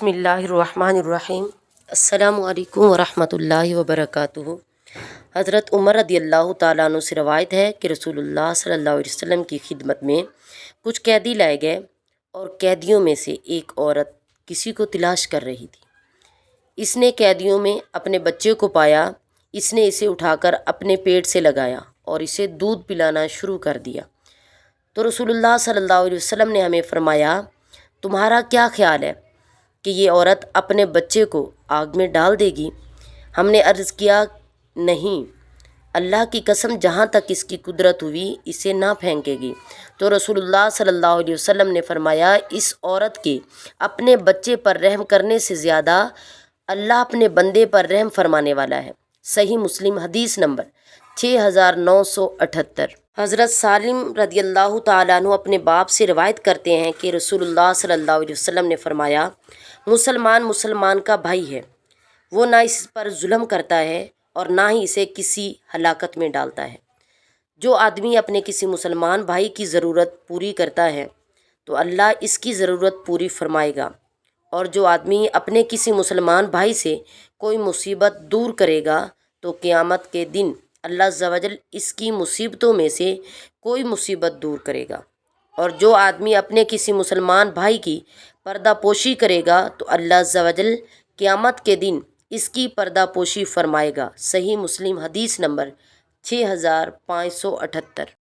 بسم اللہ الرحمن الرحیم۔ السلام علیکم ورحمۃ اللہ وبرکاتہ۔ حضرت عمر رضی اللہ تعالیٰ عنہ سے روایت ہے کہ رسول اللہ صلی اللہ علیہ وسلم کی خدمت میں کچھ قیدی لائے گئے اور قیدیوں میں سے ایک عورت کسی کو تلاش کر رہی تھی۔ اس نے قیدیوں میں اپنے بچے کو پایا، اس نے اسے اٹھا کر اپنے پیٹ سے لگایا اور اسے دودھ پلانا شروع کر دیا۔ تو رسول اللہ صلی اللہ علیہ وسلم نے ہمیں فرمایا، تمہارا کیا خیال ہے کہ یہ عورت اپنے بچے کو آگ میں ڈال دے گی؟ ہم نے عرض کیا، نہیں، اللہ کی قسم جہاں تک اس کی قدرت ہوئی اسے نہ پھینکے گی۔ تو رسول اللہ صلی اللہ علیہ وسلم نے فرمایا، اس عورت کے اپنے بچے پر رحم کرنے سے زیادہ اللہ اپنے بندے پر رحم فرمانے والا ہے۔ صحیح مسلم حدیث نمبر 6978۔ حضرت سالم رضی اللہ تعالیٰ عنہ اپنے باپ سے روایت کرتے ہیں کہ رسول اللہ صلی اللہ علیہ وسلم نے فرمایا، مسلمان کا بھائی ہے، وہ نہ اس پر ظلم کرتا ہے اور نہ ہی اسے کسی ہلاکت میں ڈالتا ہے۔ جو آدمی اپنے کسی مسلمان بھائی کی ضرورت پوری کرتا ہے تو اللہ اس کی ضرورت پوری فرمائے گا، اور جو آدمی اپنے کسی مسلمان بھائی سے کوئی مصیبت دور کرے گا تو قیامت کے دن اللہ عز و جل اس کی مصیبتوں میں سے کوئی مصیبت دور کرے گا، اور جو آدمی اپنے کسی مسلمان بھائی کی پردہ پوشی کرے گا تو اللہ عز و جل قیامت کے دن اس کی پردہ پوشی فرمائے گا۔ صحیح مسلم حدیث نمبر 6578۔